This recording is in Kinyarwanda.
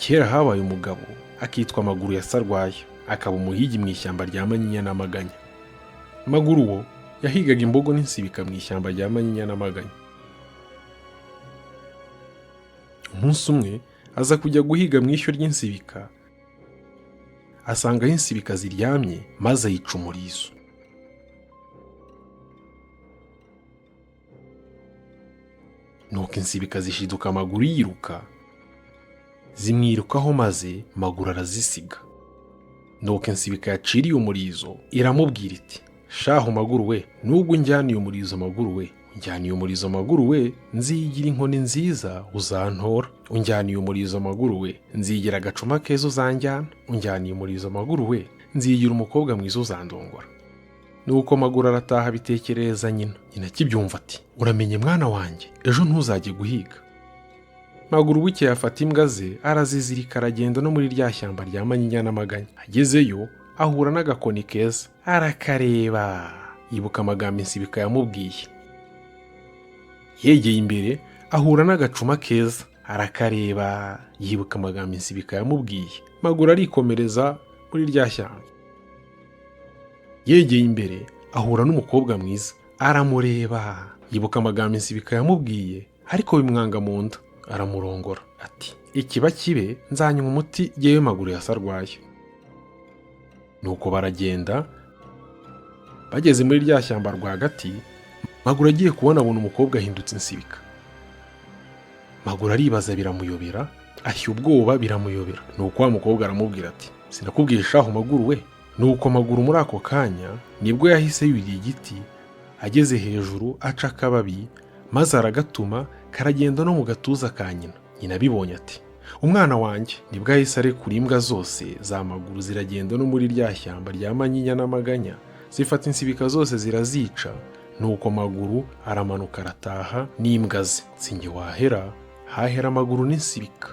Kera habaye umugabo akitwa Maguru ya Sarwaya, akaba umuhigi mu ishyamba rya Manyinya na Maganya. Maguru wo yahigaga imbogo n'insibika mu ishyamba rya Manyinya na Maganya. Umunsi umwe aza kujya guhiga mu ishyo ry'insibika, asanga aho insibika ziryamye maze ayica umurizo. Nuko insibika zishiduka Maguru yiruka, zimwirukaho maze Maguru arazisiga. Nuko insibika yaciriye umurizo iramubwira iti, shahu Maguru we, nubwo unjyaniye umurizo Maguru we, unjyaniye umurizo Maguru we, nzigira inkoni nziza uzantora. Unjyaniye umurizo Maguru we, nzigira agacuma keza uzanjyana. Unjyaniye umurizo Maguru we, nzigira umukobwa mwiza uzandongora. Nuko Maguru arataha abitekerereza nyina. Nyina akibyumva ati, uramenye mwana wanjye, ejo ntuzajye guhiga. Maguru bukeye afata imbwa ze arazizirika aragenda no muri rya shyamba rya Manyinya na Maganya. Agezeyo ahura n'agakoni keza, arakareba yibuka amagambo insibika yamubwiye. Yegeye imbere ahura n'agacuma keza, arakareba yibuka amagambo insibika yamubwiye. Maguru arikomereza muri rya shyamba. Yegeye imbere ahura n'umukobwa mwiza, aramureba yibuka amagambo insibika yamubwiye, ariko bimwanga mu nda. Aramurongora ati, ikiba kibe nzanywa umuti yewe Maguru ya Sarwaya. Nuko baragenda, bageze muri rya shyamba rwagati, Maguru agiye kubona umukobwa ahindutse insibika. Maguru aribaza biramuyobera, ashya ubwoba biramuyobera. Nuko wa mukobwa aramubwira ati, sinakubwiye shahu Maguru we. Nuko Maguru muri ako kanya nibwo yahise yuriye igiti, ageze hejuru aca akababi, maze aragatuma karagenda no mu gatuza ka nyina. Nyina abibonye ati, umwana wanjye. Nibwo yahise arekura imbwa zose za Maguru ziragenda no muri rya shyamba rya Manyinya na Maganya, zifata insibika zose zirazica. Nuko Maguru aramanuka arataha n'imbwa ze. Sinjye wahera, hahera Maguru n'insibika.